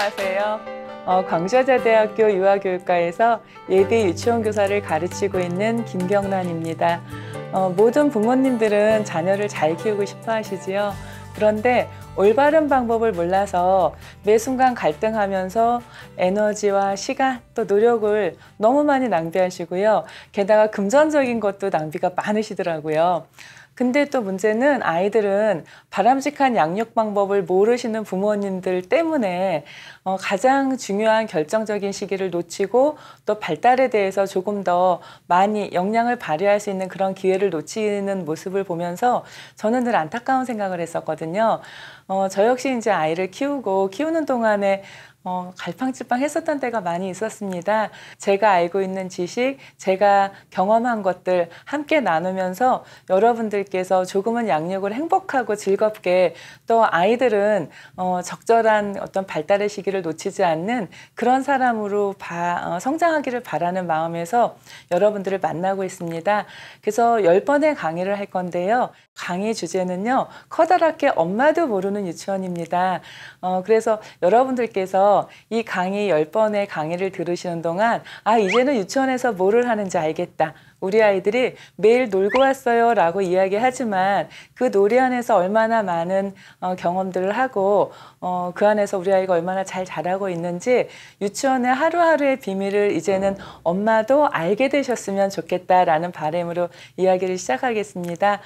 안녕하세요. 광주여자대학교 유아교육과에서 예비 유치원 교사를 가르치고 있는 김경란입니다. 모든 부모님들은 자녀를 잘 키우고 싶어 하시지요. 그런데 올바른 방법을 몰라서 매 순간 갈등하면서 에너지와 시간 또 노력을 너무 많이 낭비하시고요. 게다가 금전적인 것도 낭비가 많으시더라고요. 근데 또 문제는 아이들은 바람직한 양육 방법을 모르시는 부모님들 때문에 가장 중요한 결정적인 시기를 놓치고 또 발달에 대해서 조금 더 많이 역량을 발휘할 수 있는 그런 기회를 놓치는 모습을 보면서 저는 늘 안타까운 생각을 했었거든요. 저 역시 이제 아이를 키우는 동안에 갈팡질팡 했었던 때가 많이 있었습니다. 제가 알고 있는 지식, 제가 경험한 것들 함께 나누면서 여러분들께서 조금은 양육을 행복하고 즐겁게 또 아이들은 적절한 어떤 발달의 시기를 놓치지 않는 그런 사람으로 성장하기를 바라는 마음에서 여러분들을 만나고 있습니다. 그래서 10번의 강의를 할 건데요. 강의 주제는요, 커다랗게 엄마도 모르는 유치원입니다. 그래서 여러분들께서 이 강의 10번의 강의를 들으시는 동안 이제는 유치원에서 뭐를 하는지 알겠다. 우리 아이들이 매일 놀고 왔어요 라고 이야기하지만 그 놀이 안에서 얼마나 많은 경험들을 하고 그 안에서 우리 아이가 얼마나 잘 자라고 있는지 유치원의 하루하루의 비밀을 이제는 엄마도 알게 되셨으면 좋겠다라는 바람으로 이야기를 시작하겠습니다.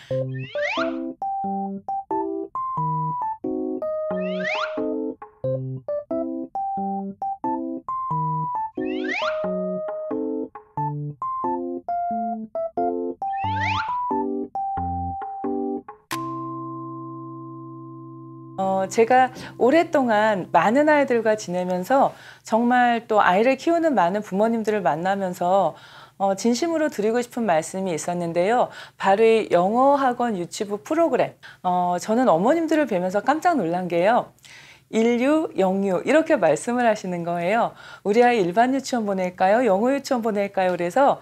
제가 오랫동안 많은 아이들과 지내면서 정말 또 아이를 키우는 많은 부모님들을 만나면서 진심으로 드리고 싶은 말씀이 있었는데요. 바로 이 영어학원 유치부 프로그램. 저는 어머님들을 뵈면서 깜짝 놀란 게요. 인류, 영유 이렇게 말씀을 하시는 거예요. 우리 아이 일반 유치원 보낼까요? 영어 유치원 보낼까요? 그래서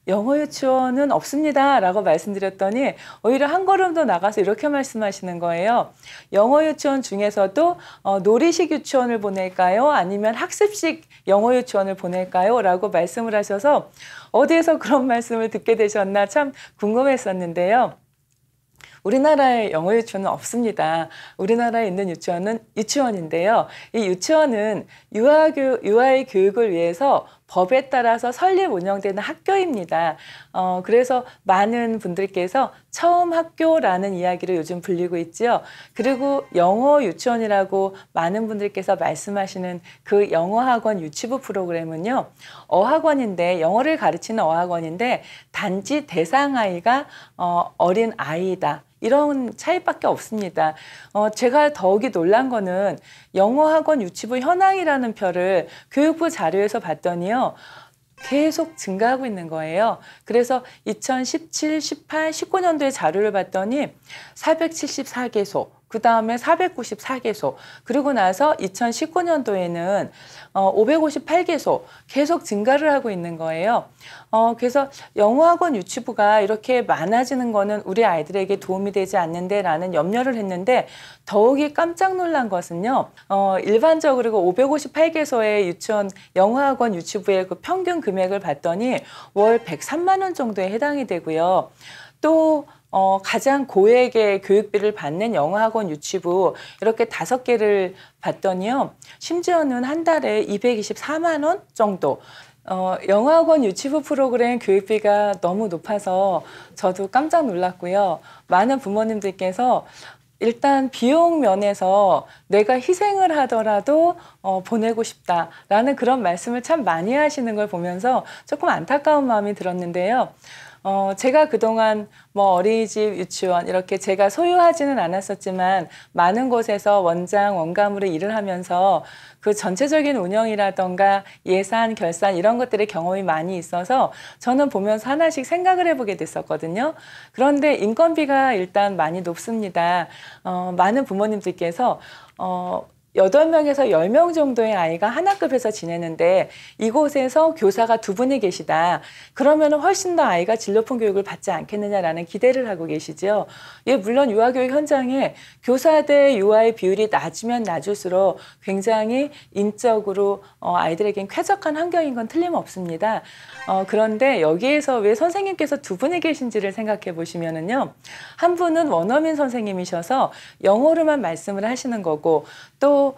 영어 유치원은 없습니다 라고 말씀드렸더니 오히려 한 걸음 더 나가서 이렇게 말씀하시는 거예요. 영어 유치원 중에서도 놀이식 유치원을 보낼까요? 아니면 학습식 영어 유치원을 보낼까요? 라고 말씀을 하셔서 어디에서 그런 말씀을 듣게 되셨나 참 궁금했었는데요. 우리나라에 영어 유치원은 없습니다. 우리나라에 있는 유치원은 유치원인데요. 이 유치원은 유아의 교육을 위해서 법에 따라서 설립 운영되는 학교입니다. 그래서 많은 분들께서 처음 학교라는 이야기를 요즘 불리고 있죠. 그리고 영어 유치원이라고 많은 분들께서 말씀하시는 그 영어학원 유치부 프로그램은요. 어학원인데 영어를 가르치는 어학원인데 단지 대상 아이가 어린 아이다. 이런 차이밖에 없습니다. 제가 더욱이 놀란 거는 영어학원 유치부 현황이라는 표를 교육부 자료에서 봤더니요. 계속 증가하고 있는 거예요. 그래서 2017, 18, 19년도의 자료를 봤더니 474개소, 그 다음에 494개소, 그리고 나서 2019년도에는 558개소 계속 증가를 하고 있는 거예요. 그래서 영어학원 유치부가 이렇게 많아지는 거는 우리 아이들에게 도움이 되지 않는데 라는 염려를 했는데 더욱이 깜짝 놀란 것은요. 일반적으로 558개소의 유치원 영어학원 유치부의 그 평균 금액을 봤더니 월 103만 원 정도에 해당이 되고요. 또 가장 고액의 교육비를 받는 영어학원 유치부 이렇게 5개를 봤더니요. 심지어는 한 달에 224만 원 정도. 영어학원 유치부 프로그램 교육비가 너무 높아서 저도 깜짝 놀랐고요. 많은 부모님들께서 일단 비용 면에서 내가 희생을 하더라도 보내고 싶다라는 그런 말씀을 참 많이 하시는 걸 보면서 조금 안타까운 마음이 들었는데요. 제가 그동안 어린이집, 유치원 이렇게 제가 소유하지는 않았었지만 많은 곳에서 원장, 원감으로 일을 하면서 그 전체적인 운영이라던가 예산, 결산 이런 것들의 경험이 많이 있어서 저는 보면서 하나씩 생각을 해보게 됐었거든요. 그런데 인건비가 일단 많이 높습니다. 많은 부모님들께서 8명에서 10명 정도의 아이가 한 학급에서 지내는데 이곳에서 교사가 2분이 계시다. 그러면 훨씬 더 아이가 질 높은 교육을 받지 않겠느냐라는 기대를 하고 계시죠. 예, 물론 유아교육 현장에 교사 대 유아의 비율이 낮으면 낮을수록 굉장히 인적으로 아이들에겐 쾌적한 환경인 건 틀림없습니다. 그런데 여기에서 왜 선생님께서 2분이 계신지를 생각해 보시면은요. 한 분은 원어민 선생님이셔서 영어로만 말씀을 하시는 거고 또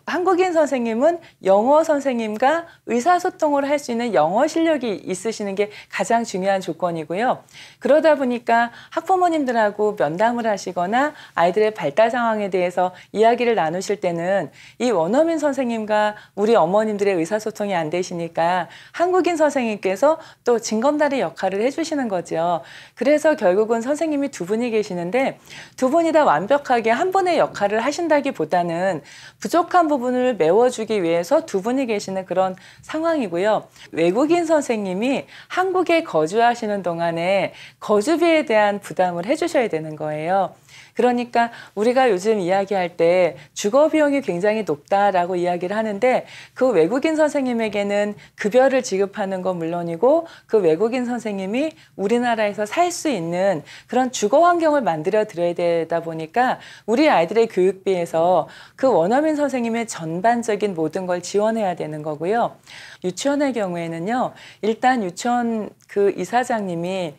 한국인 선생님은 영어 선생님과 의사소통을 할 수 있는 영어 실력이 있으시는 게 가장 중요한 조건이고요. 그러다 보니까 학부모님들하고 면담을 하시거나 아이들의 발달 상황에 대해서 이야기를 나누실 때는 이 원어민 선생님과 우리 어머님들의 의사소통이 안 되시니까 한국인 선생님께서 또 징검다리 역할을 해주시는 거죠. 그래서 결국은 선생님이 2분이 계시는데 2분이 다 완벽하게 한 분의 역할을 하신다기보다는 부족한 부분을 메워주기 위해서 2분이 계시는 그런 상황이고요. 외국인 선생님이 한국에 거주하시는 동안에 거주비에 대한 부담을 해주셔야 되는 거예요. 그러니까 우리가 요즘 이야기할 때 주거 비용이 굉장히 높다라고 이야기를 하는데 그 외국인 선생님에게는 급여를 지급하는 건 물론이고 그 외국인 선생님이 우리나라에서 살 수 있는 그런 주거 환경을 만들어 드려야 되다 보니까 우리 아이들의 교육비에서 그 원어민 선생님의 전반적인 모든 걸 지원해야 되는 거고요. 유치원의 경우에는요. 일단 유치원 그 이사장님이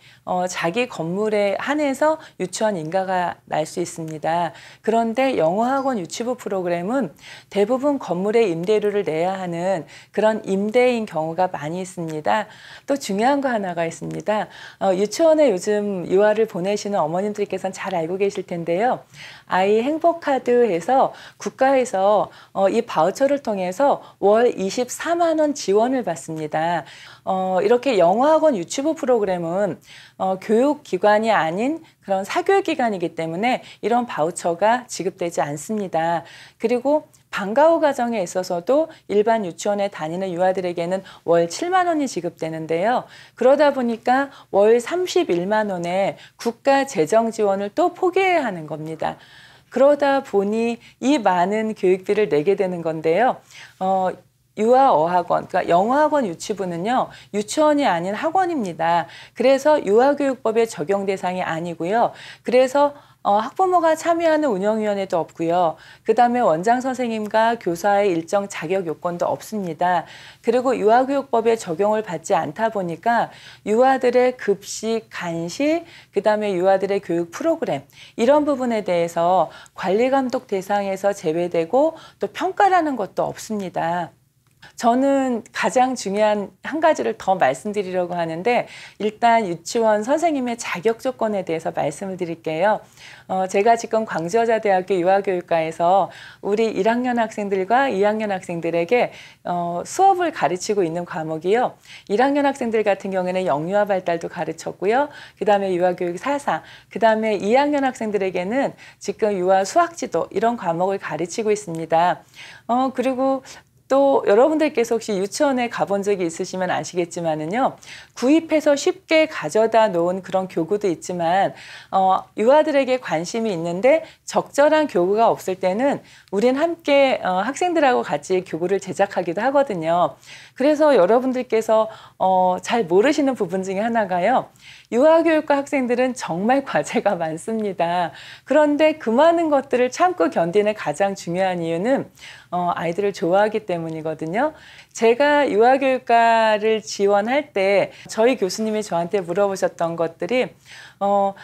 자기 건물에 한해서 유치원 인가가 날 수 있습니다. 그런데 영어학원 유치부 프로그램은 대부분 건물에 임대료를 내야 하는 그런 임대인 경우가 많이 있습니다. 또 중요한 거 하나가 있습니다. 유치원에 요즘 유아를 보내시는 어머님들께서는 잘 알고 계실 텐데요. 아이 행복카드에서 국가에서 이 바우처를 통해서 월 24만 원 지원을 받습니다. 이렇게 영어학원 유치부 프로그램은 교육기관이 아닌 그런 사교육기관이기 때문에 이런 바우처가 지급되지 않습니다. 그리고 방과후 과정에 있어서도 일반 유치원에 다니는 유아들에게는 월 7만 원이 지급되는데요. 그러다 보니까 월 31만 원의 국가 재정 지원을 또 포기해야 하는 겁니다. 그러다 보니 이 많은 교육비를 내게 되는 건데요. 유아어학원, 그러니까 영어학원 유치부는요, 유치원이 아닌 학원입니다. 그래서 유아교육법의 적용 대상이 아니고요. 그래서 학부모가 참여하는 운영위원회도 없고요. 그 다음에 원장 선생님과 교사의 일정 자격 요건도 없습니다. 그리고 유아교육법의 적용을 받지 않다 보니까 유아들의 급식, 간식, 그 다음에 유아들의 교육 프로그램 이런 부분에 대해서 관리감독 대상에서 제외되고 또 평가라는 것도 없습니다. 저는 가장 중요한 한 가지를 더 말씀드리려고 하는데 일단 유치원 선생님의 자격 조건에 대해서 말씀을 드릴게요. 제가 지금 광주여자대학교 유아교육과에서 우리 1학년 학생들과 2학년 학생들에게 수업을 가르치고 있는 과목이요. 1학년 학생들 같은 경우에는 영유아 발달도 가르쳤고요. 그 다음에 유아교육 사상, 그 다음에 2학년 학생들에게는 지금 유아 수학지도 이런 과목을 가르치고 있습니다. 그리고 또 여러분들께서 혹시 유치원에 가본 적이 있으시면 아시겠지만은요. 구입해서 쉽게 가져다 놓은 그런 교구도 있지만 유아들에게 관심이 있는데 적절한 교구가 없을 때는 우린 함께 학생들하고 같이 교구를 제작하기도 하거든요. 그래서 여러분들께서 잘 모르시는 부분 중에 하나가요. 유아교육과 학생들은 정말 과제가 많습니다. 그런데 그 많은 것들을 참고 견디는 가장 중요한 이유는 아이들을 좋아하기 때문이거든요. 제가 유아교육과를 지원할 때 저희 교수님이 저한테 물어보셨던 것들이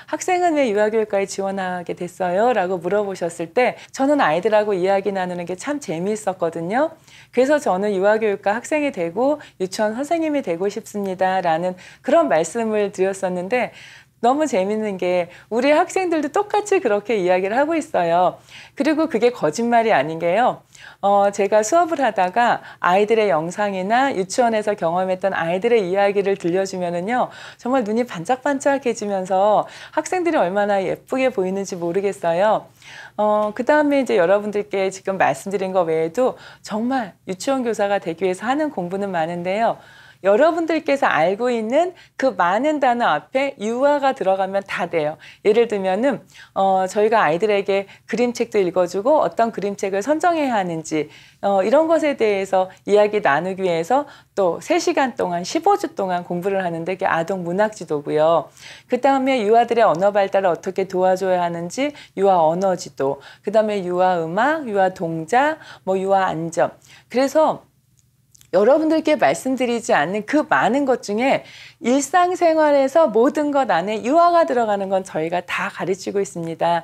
학생은 왜 유아교육과에 지원하게 됐어요? 라고 물어보셨을 때 저는 아이들하고 이야기 나누는 게 참 재미있었거든요. 그래서 저는 유아교육과 학생이 되고 유치원 선생님이 되고 싶습니다. 라는 그런 말씀을 드렸었는데 너무 재밌는 게 우리 학생들도 똑같이 그렇게 이야기를 하고 있어요. 그리고 그게 거짓말이 아닌 게요. 제가 수업을 하다가 아이들의 영상이나 유치원에서 경험했던 아이들의 이야기를 들려주면은요, 정말 눈이 반짝반짝해지면서 학생들이 얼마나 예쁘게 보이는지 모르겠어요. 그 다음에 이제 여러분들께 지금 말씀드린 것 외에도 정말 유치원 교사가 되기 위해서 하는 공부는 많은데요. 여러분들께서 알고 있는 그 많은 단어 앞에 유아가 들어가면 다 돼요. 예를 들면은 저희가 아이들에게 그림책도 읽어주고 어떤 그림책을 선정해야 하는지 이런 것에 대해서 이야기 나누기 위해서 또 3시간 동안 15주 동안 공부를 하는데 그게 아동 문학지도고요. 그 다음에 유아들의 언어 발달을 어떻게 도와줘야 하는지 유아 언어지도, 그 다음에 유아 음악, 유아 동작, 뭐 유아 안전. 그래서 여러분들께 말씀드리지 않는 그 많은 것 중에 일상생활에서 모든 것 안에 유아가 들어가는 건 저희가 다 가르치고 있습니다.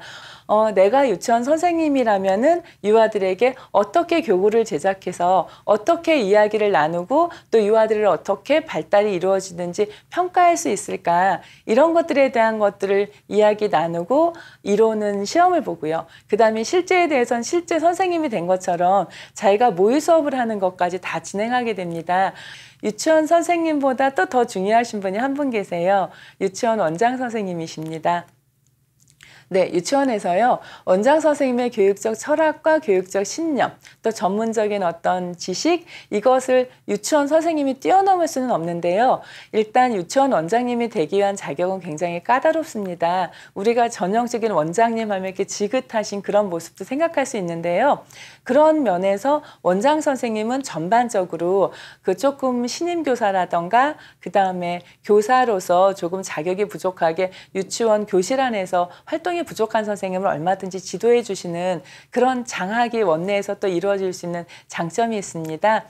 내가 유치원 선생님이라면은 유아들에게 어떻게 교구를 제작해서 어떻게 이야기를 나누고 또 유아들을 어떻게 발달이 이루어지는지 평가할 수 있을까, 이런 것들에 대한 것들을 이야기 나누고 이론은 시험을 보고요. 그 다음에 실제에 대해서는 실제 선생님이 된 것처럼 자기가 모의 수업을 하는 것까지 다 진행하게 됩니다. 유치원 선생님보다 또 더 중요하신 분이 한 분 계세요. 유치원 원장 선생님이십니다. 네, 유치원에서요, 원장 선생님의 교육적 철학과 교육적 신념, 또 전문적인 어떤 지식, 이것을 유치원 선생님이 뛰어넘을 수는 없는데요. 일단 유치원 원장님이 되기 위한 자격은 굉장히 까다롭습니다. 우리가 전형적인 원장님 하면 이렇게 지긋하신 그런 모습도 생각할 수 있는데요. 그런 면에서 원장 선생님은 전반적으로 그 조금 신임 교사라던가 그 다음에 교사로서 조금 자격이 부족하게 유치원 교실 안에서 활동이 부족한 선생님을 얼마든지 지도해 주시는 그런 장학이 원내에서 또 이루어질 수 있는 장점이 있습니다.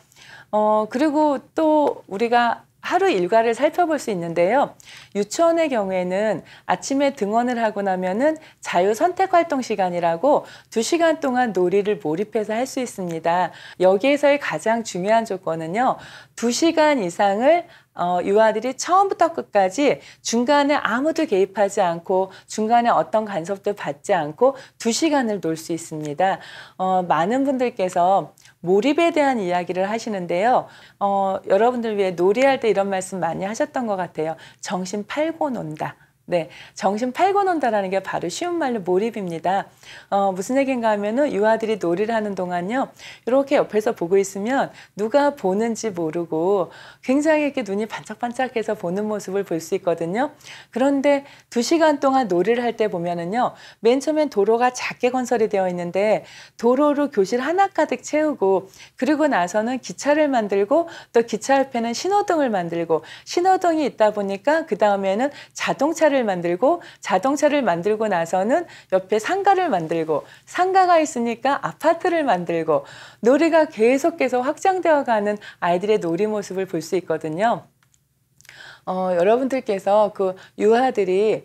그리고 또 우리가 하루 일과를 살펴볼 수 있는데요. 유치원의 경우에는 아침에 등원을 하고 나면은 자유선택활동 시간이라고 2시간 동안 놀이를 몰입해서 할 수 있습니다. 여기에서의 가장 중요한 조건은요, 2시간 이상을 유아들이 처음부터 끝까지 중간에 아무도 개입하지 않고 중간에 어떤 간섭도 받지 않고 2시간을 놀 수 있습니다. 많은 분들께서 몰입에 대한 이야기를 하시는데요. 여러분들 위해 놀이할 때 이런 말씀 많이 하셨던 것 같아요. 정신 팔고 논다. 네, 정신 팔고 논다라는 게 바로 쉬운 말로 몰입입니다. 무슨 얘기인가 하면은 유아들이 놀이를 하는 동안요, 이렇게 옆에서 보고 있으면 누가 보는지 모르고 굉장히 이렇게 눈이 반짝반짝해서 보는 모습을 볼 수 있거든요. 그런데 2시간 동안 놀이를 할 때 보면은요, 맨 처음엔 도로가 작게 건설이 되어 있는데 도로로 교실 하나 가득 채우고, 그리고 나서는 기차를 만들고 또 기차 옆에는 신호등을 만들고, 신호등이 있다 보니까 그 다음에는 자동차를 만들고 나서는 옆에 상가를 만들고, 상가가 있으니까 아파트를 만들고, 놀이가 계속해서 확장되어 가는 아이들의 놀이 모습을 볼 수 있거든요. 여러분들께서 그 유아들이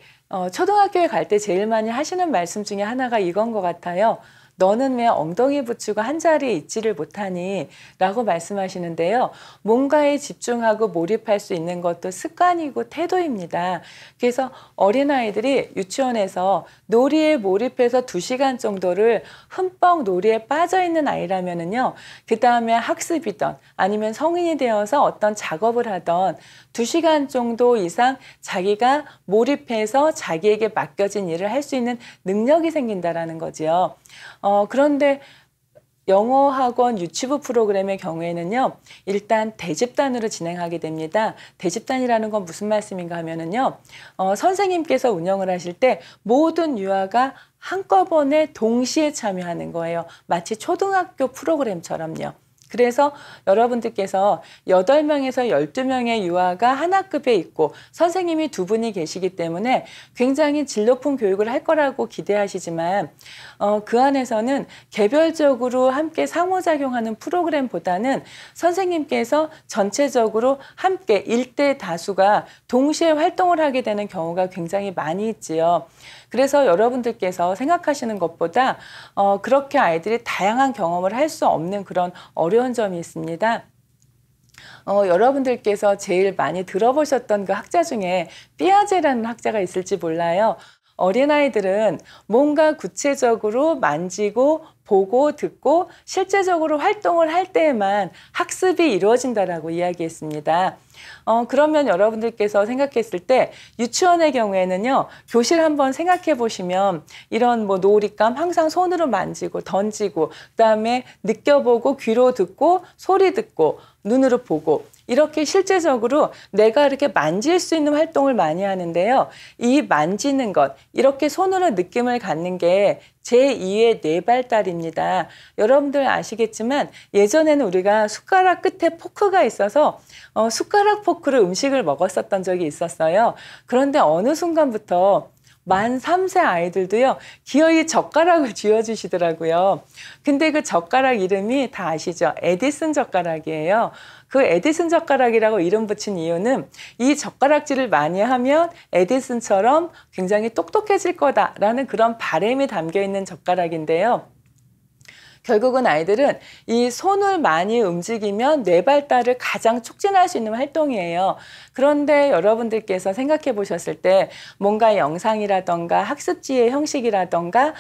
초등학교에 갈 때 제일 많이 하시는 말씀 중에 하나가 이건 것 같아요. 너는 왜 엉덩이 붙이고 한 자리에 있지를 못하니? 라고 말씀하시는데요. 뭔가에 집중하고 몰입할 수 있는 것도 습관이고 태도입니다. 그래서 어린아이들이 유치원에서 놀이에 몰입해서 2시간 정도를 흠뻑 놀이에 빠져있는 아이라면은요, 그 다음에 학습이든 아니면 성인이 되어서 어떤 작업을 하던 2시간 정도 이상 자기가 몰입해서 자기에게 맡겨진 일을 할 수 있는 능력이 생긴다라는 거지요. 그런데 영어 학원 유치부 프로그램의 경우에는요, 일단 대집단으로 진행하게 됩니다. 대집단이라는 건 무슨 말씀인가 하면은요, 선생님께서 운영을 하실 때 모든 유아가 한꺼번에 동시에 참여하는 거예요. 마치 초등학교 프로그램처럼요. 그래서 여러분들께서 8명에서 12명의 유아가 한 학급에 있고 선생님이 2분이 계시기 때문에 굉장히 질 높은 교육을 할 거라고 기대하시지만 그 안에서는 개별적으로 함께 상호작용하는 프로그램보다는 선생님께서 전체적으로 함께 일대 다수가 동시에 활동을 하게 되는 경우가 굉장히 많이 있지요. 그래서 여러분들께서 생각하시는 것보다 그렇게 아이들이 다양한 경험을 할 수 없는 그런 어려운 점이 있습니다. 여러분들께서 제일 많이 들어보셨던 그 학자 중에 삐아제라는 학자가 있을지 몰라요. 어린아이들은 뭔가 구체적으로 만지고 보고 듣고 실제적으로 활동을 할 때에만 학습이 이루어진다라고 이야기했습니다. 그러면 여러분들께서 생각했을 때 유치원의 경우에는요, 교실 한번 생각해 보시면 이런 뭐 놀잇감 항상 손으로 만지고 던지고, 그다음에 느껴보고 귀로 듣고 소리 듣고 눈으로 보고, 이렇게 실제적으로 내가 이렇게 만질 수 있는 활동을 많이 하는데요. 이 만지는 것, 이렇게 손으로 느낌을 갖는 게 제2의 뇌발달입니다. 여러분들 아시겠지만 예전에는 우리가 숟가락 끝에 포크가 있어서 숟가락 포크로 음식을 먹었었던 적이 있었어요. 그런데 어느 순간부터 만 3세 아이들도요, 기어이 젓가락을 쥐어주시더라고요. 근데 그 젓가락 이름이 다 아시죠? 에디슨 젓가락이에요. 그 에디슨 젓가락이라고 이름 붙인 이유는 이 젓가락질을 많이 하면 에디슨처럼 굉장히 똑똑해질 거다라는 그런 바람이 담겨 있는 젓가락인데요. 결국은 아이들은 이 손을 많이 움직이면 뇌 발달을 가장 촉진할 수 있는 활동이에요. 그런데 여러분들께서 생각해 보셨을 때 뭔가 영상이라던가 학습지의 형식이라던가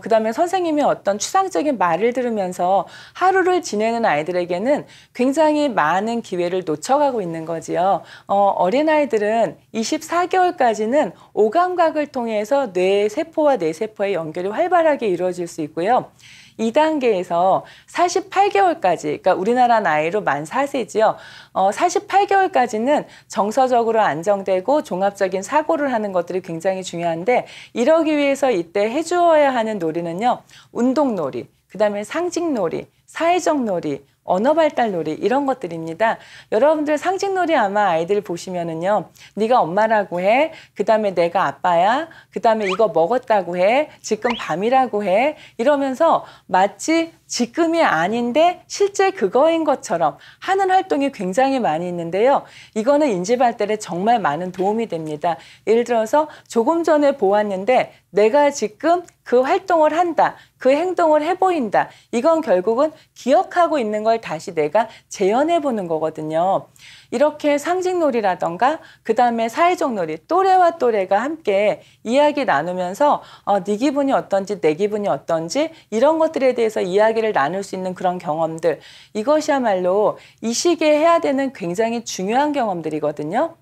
그다음에 선생님의 어떤 추상적인 말을 들으면서 하루를 지내는 아이들에게는 굉장히 많은 기회를 놓쳐가고 있는 거지요. 어린아이들은 24개월까지는 오감각을 통해서 뇌세포와 뇌세포의 연결이 활발하게 이루어질 수 있고요. 2단계에서 48개월까지, 그러니까 우리나라 나이로 만 4세지요. 48개월까지는 정서적으로 안정되고 종합적인 사고를 하는 것들이 굉장히 중요한데, 이러기 위해서 이때 해주어야 하는 놀이는요, 운동놀이, 그다음에 상징놀이, 사회적 놀이, 언어발달놀이, 이런 것들입니다. 여러분들 상징놀이 아마 아이들 보시면은요, 네가 엄마라고 해, 그 다음에 내가 아빠야, 그 다음에 이거 먹었다고 해, 지금 밤이라고 해, 이러면서 마치 지금이 아닌데 실제 그거인 것처럼 하는 활동이 굉장히 많이 있는데요. 이거는 인지발달에 정말 많은 도움이 됩니다. 예를 들어서 조금 전에 보았는데 내가 지금 그 활동을 한다, 그 행동을 해보인다. 이건 결국은 기억하고 있는 걸 다시 내가 재현해 보는 거거든요. 이렇게 상징놀이라던가 그 다음에 사회적 놀이, 또래와 또래가 함께 이야기 나누면서 네 기분이 어떤지 내 기분이 어떤지 이런 것들에 대해서 이야기를 나눌 수 있는 그런 경험들, 이것이야말로 이 시기에 해야 되는 굉장히 중요한 경험들이거든요.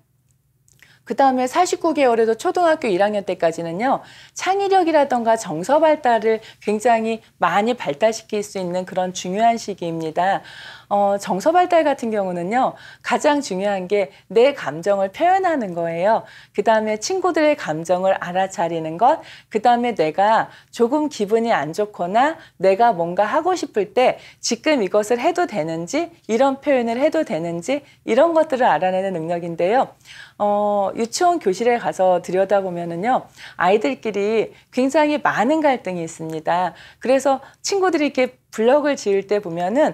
그 다음에 49개월에도 초등학교 1학년 때까지는요, 창의력이라던가 정서 발달을 굉장히 많이 발달시킬 수 있는 그런 중요한 시기입니다. 정서 발달 같은 경우는요, 가장 중요한 게 내 감정을 표현하는 거예요. 그 다음에 친구들의 감정을 알아차리는 것, 그 다음에 내가 조금 기분이 안 좋거나 내가 뭔가 하고 싶을 때 지금 이것을 해도 되는지, 이런 표현을 해도 되는지, 이런 것들을 알아내는 능력인데요. 유치원 교실에 가서 들여다보면은요, 아이들끼리 굉장히 많은 갈등이 있습니다. 그래서 친구들이 이렇게 블럭을 지을 때 보면은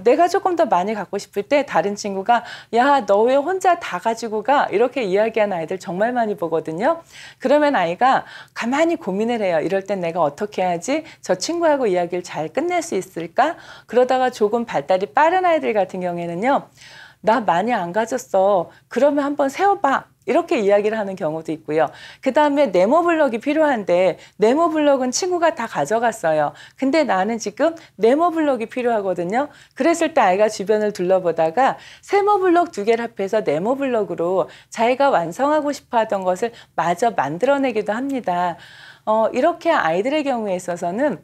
내가 조금 더 많이 갖고 싶을 때 다른 친구가 야, 너 왜 혼자 다 가지고 가? 이렇게 이야기하는 아이들 정말 많이 보거든요. 그러면 아이가 가만히 고민을 해요. 이럴 땐 내가 어떻게 해야지 저 친구하고 이야기를 잘 끝낼 수 있을까? 그러다가 조금 발달이 빠른 아이들 같은 경우에는요, 나 많이 안 가졌어. 그러면 한번 세워봐. 이렇게 이야기를 하는 경우도 있고요. 그 다음에 네모 블럭이 필요한데 네모 블럭은 친구가 다 가져갔어요. 근데 나는 지금 네모 블럭이 필요하거든요. 그랬을 때 아이가 주변을 둘러보다가 세모 블럭 2개를 합해서 네모 블럭으로 자기가 완성하고 싶어 하던 것을 마저 만들어내기도 합니다. 이렇게 아이들의 경우에 있어서는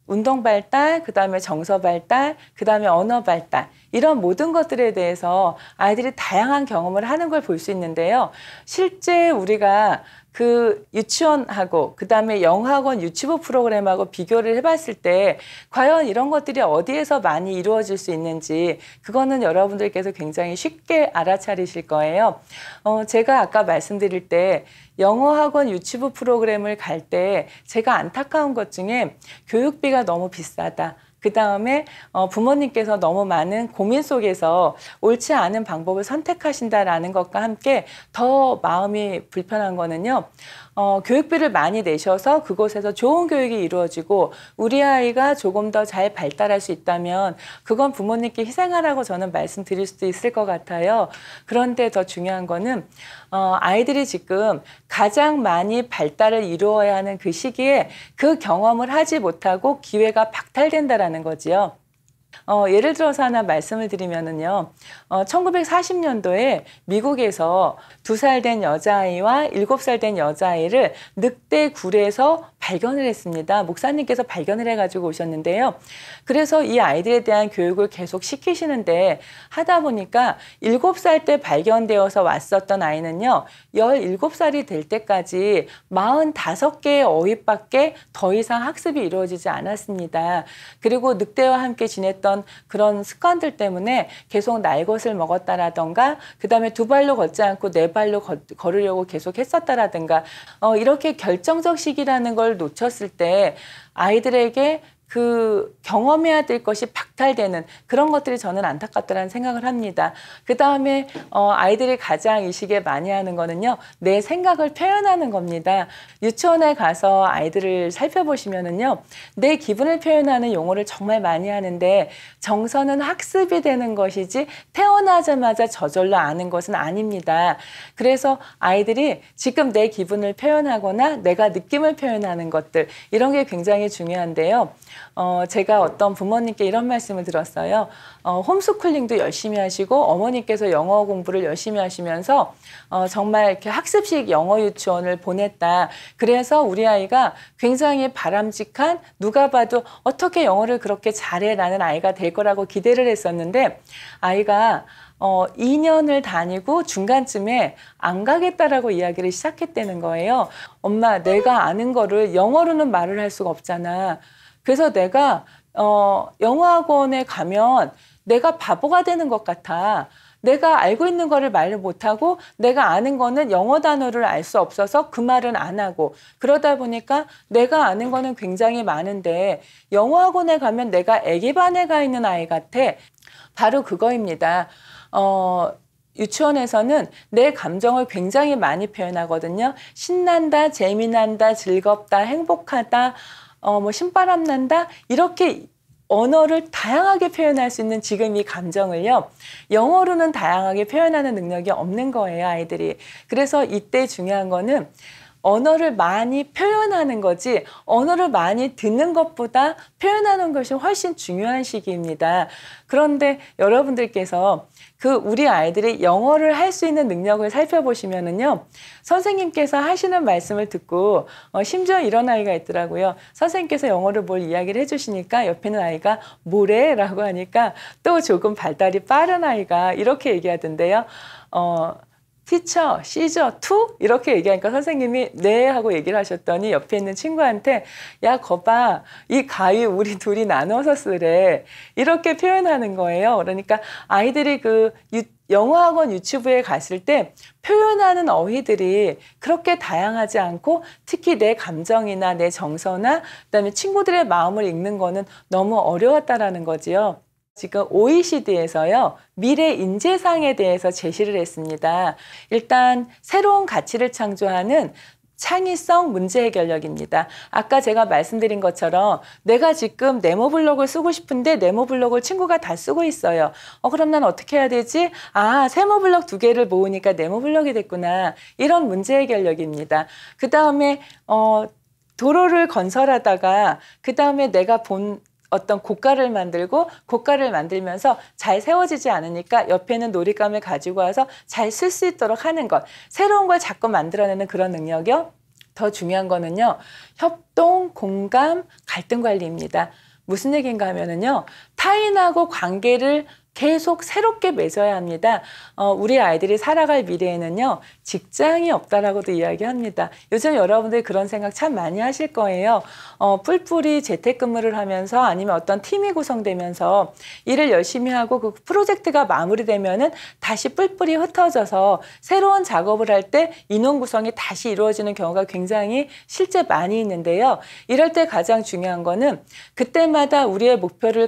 운동 발달, 그 다음에 정서 발달, 그 다음에 언어 발달, 이런 모든 것들에 대해서 아이들이 다양한 경험을 하는 걸 볼 수 있는데요. 실제 우리가 그 유치원하고 그 다음에 영어학원 유치부 프로그램하고 비교를 해봤을 때 과연 이런 것들이 어디에서 많이 이루어질 수 있는지, 그거는 여러분들께서 굉장히 쉽게 알아차리실 거예요. 제가 아까 말씀드릴 때 영어학원 유치부 프로그램을 갈 때 제가 안타까운 것 중에 교육비가 너무 비싸다. 그 다음에 부모님께서 너무 많은 고민 속에서 옳지 않은 방법을 선택하신다라는 것과 함께 더 마음이 불편한 거는요. 교육비를 많이 내셔서 그곳에서 좋은 교육이 이루어지고 우리 아이가 조금 더 잘 발달할 수 있다면 그건 부모님께 희생하라고 저는 말씀드릴 수도 있을 것 같아요. 그런데 더 중요한 거는 아이들이 지금 가장 많이 발달을 이루어야 하는 그 시기에 그 경험을 하지 못하고 기회가 박탈된다라는 거지요. 예를 들어서 하나 말씀을 드리면은요, 1940년도에 미국에서 2살 된 여자아이와 7살 된 여자아이를 늑대 굴에서 발견을 했습니다. 목사님께서 발견을 해가지고 오셨는데요. 그래서 이 아이들에 대한 교육을 계속 시키시는데 하다 보니까 7살 때 발견되어서 왔었던 아이는요, 17살이 될 때까지 45개의 어휘밖에 더 이상 학습이 이루어지지 않았습니다. 그리고 늑대와 함께 지냈던 그런 습관들 때문에 계속 날것을 먹었다라던가 그 다음에 2발로 걷지 않고 4발로 걸으려고 계속 했었다라든가 이렇게 결정적 시기라는 걸 놓쳤을 때 아이들에게 그 경험해야 될 것이 박탈되는 그런 것들이 저는 안타깝다는 생각을 합니다. 그 다음에 아이들이 가장 이 시기에 많이 하는 거는요, 내 생각을 표현하는 겁니다. 유치원에 가서 아이들을 살펴보시면은요, 내 기분을 표현하는 용어를 정말 많이 하는데 정서는 학습이 되는 것이지 태어나자마자 저절로 아는 것은 아닙니다. 그래서 아이들이 지금 내 기분을 표현하거나 내가 느낌을 표현하는 것들 이런 게 굉장히 중요한데요. 제가 어떤 부모님께 이런 말씀을 들었어요. 홈스쿨링도 열심히 하시고 어머니께서 영어 공부를 열심히 하시면서 정말 이렇게 학습식 영어 유치원을 보냈다. 그래서 우리 아이가 굉장히 바람직한 누가 봐도 어떻게 영어를 그렇게 잘해 라는 아이가 될 거라고 기대를 했었는데 아이가 2년을 다니고 중간쯤에 안 가겠다라고 이야기를 시작했다는 거예요. 엄마, 내가 아는 거를 영어로는 말을 할 수가 없잖아. 그래서 내가 영어학원에 가면 내가 바보가 되는 것 같아. 내가 알고 있는 거를 말을 못하고 내가 아는 거는 영어 단어를 알 수 없어서 그 말은 안 하고 그러다 보니까 내가 아는 거는 굉장히 많은데 영어학원에 가면 내가 애기반에 가 있는 아이 같아. 바로 그거입니다. 유치원에서는 내 감정을 굉장히 많이 표현하거든요. 신난다, 재미난다, 즐겁다, 행복하다, 신바람 난다 이렇게 언어를 다양하게 표현할 수 있는 지금 이 감정을요. 영어로는 다양하게 표현하는 능력이 없는 거예요, 아이들이. 그래서 이때 중요한 거는 언어를 많이 표현하는 거지 언어를 많이 듣는 것보다 표현하는 것이 훨씬 중요한 시기입니다. 그런데 여러분들께서 우리 아이들이 영어를 할 수 있는 능력을 살펴보시면은요, 선생님께서 하시는 말씀을 듣고, 심지어 이런 아이가 있더라고요. 선생님께서 영어를 뭘 이야기를 해주시니까 옆에 있는 아이가 뭐래? 라고 하니까 또 조금 발달이 빠른 아이가 이렇게 얘기하던데요. 티처, 시저, 투? 이렇게 얘기하니까 선생님이 네 하고 얘기를 하셨더니 옆에 있는 친구한테 야, 거봐. 이 가위 우리 둘이 나눠서 쓰래. 이렇게 표현하는 거예요. 그러니까 아이들이 영어학원 유치부에 갔을 때 표현하는 어휘들이 그렇게 다양하지 않고 특히 내 감정이나 내 정서나 그다음에 친구들의 마음을 읽는 거는 너무 어려웠다라는 거지요. 지금 OECD에서요, 미래 인재상에 대해서 제시를 했습니다. 일단 새로운 가치를 창조하는 창의성 문제 해결력입니다. 아까 제가 말씀드린 것처럼 내가 지금 네모 블록을 쓰고 싶은데 네모 블록을 친구가 다 쓰고 있어요. 그럼 난 어떻게 해야 되지? 세모 블록 2개를 모으니까 네모 블록이 됐구나. 이런 문제 해결력입니다. 그 다음에 도로를 건설하다가 그 다음에 내가 본 어떤 고가를 만들면서 잘 세워지지 않으니까 옆에는 놀잇감을 가지고 와서 잘 쓸 수 있도록 하는 것. 새로운 걸 자꾸 만들어내는 그런 능력이요. 더 중요한 거는요. 협동, 공감, 갈등 관리입니다. 무슨 얘기인가 하면은요. 타인하고 관계를 계속 새롭게 맺어야 합니다. 우리 아이들이 살아갈 미래에는요. 직장이 없다라고도 이야기합니다. 요즘 여러분들 그런 생각 참 많이 하실 거예요. 뿔뿔이 재택근무를 하면서 아니면 어떤 팀이 구성되면서 일을 열심히 하고 그 프로젝트가 마무리되면은 다시 뿔뿔이 흩어져서 새로운 작업을 할 때 인원 구성이 다시 이루어지는 경우가 굉장히 실제 많이 있는데요. 이럴 때 가장 중요한 거는 그때마다 우리의 목표를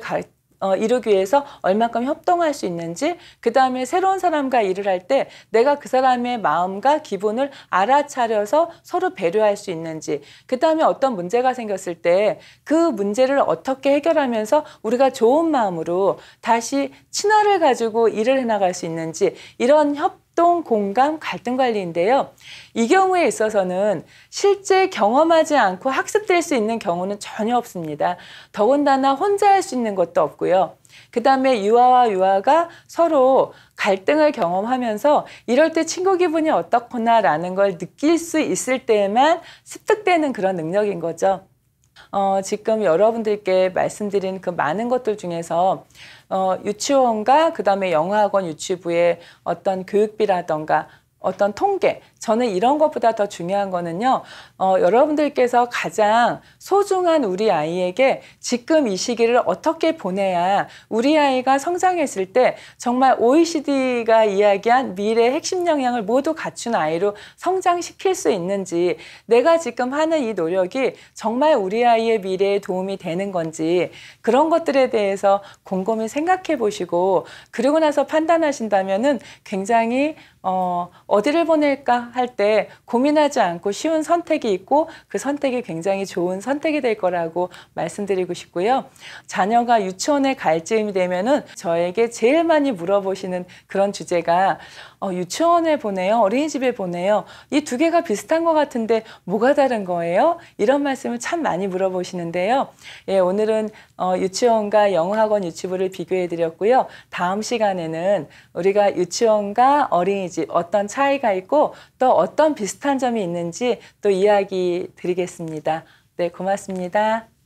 이루기 위해서 얼마큼 협동할 수 있는지, 그 다음에 새로운 사람과 일을 할 때 내가 그 사람의 마음과 기분을 알아차려서 서로 배려할 수 있는지, 그 다음에 어떤 문제가 생겼을 때 그 문제를 어떻게 해결하면서 우리가 좋은 마음으로 다시 친화를 가지고 일을 해나갈 수 있는지, 이런 협동, 공감, 갈등 관리인데요. 이 경우에 있어서는 실제 경험하지 않고 학습될 수 있는 경우는 전혀 없습니다. 더군다나 혼자 할 수 있는 것도 없고요. 그 다음에 유아와 유아가 서로 갈등을 경험하면서 이럴 때 친구 기분이 어떻구나라는 걸 느낄 수 있을 때에만 습득되는 그런 능력인 거죠. 지금 여러분들께 말씀드린 그 많은 것들 중에서 유치원과 그 다음에 영어학원 유치부의 어떤 교육비라던가 어떤 통계, 저는 이런 것보다 더 중요한 거는요, 여러분들께서 가장 소중한 우리 아이에게 지금 이 시기를 어떻게 보내야 우리 아이가 성장했을 때 정말 OECD가 이야기한 미래의 핵심 역량을 모두 갖춘 아이로 성장시킬 수 있는지, 내가 지금 하는 이 노력이 정말 우리 아이의 미래에 도움이 되는 건지, 그런 것들에 대해서 곰곰이 생각해 보시고, 그러고 나서 판단하신다면은 굉장히 어디를 보낼까 할 때 고민하지 않고 쉬운 선택이 있고, 그 선택이 굉장히 좋은 선택이 될 거라고 말씀드리고 싶고요. 자녀가 유치원에 갈 즈음이 되면은 저에게 제일 많이 물어보시는 그런 주제가 유치원에 보내요? 어린이집에 보내요? 이 두 개가 비슷한 것 같은데 뭐가 다른 거예요? 이런 말씀을 참 많이 물어보시는데요. 예, 오늘은 유치원과 영어학원 유치부를 비교해 드렸고요. 다음 시간에는 우리가 유치원과 어린이집 어떤 차이가 있고 또 어떤 비슷한 점이 있는지 또 이야기 드리겠습니다. 네, 고맙습니다.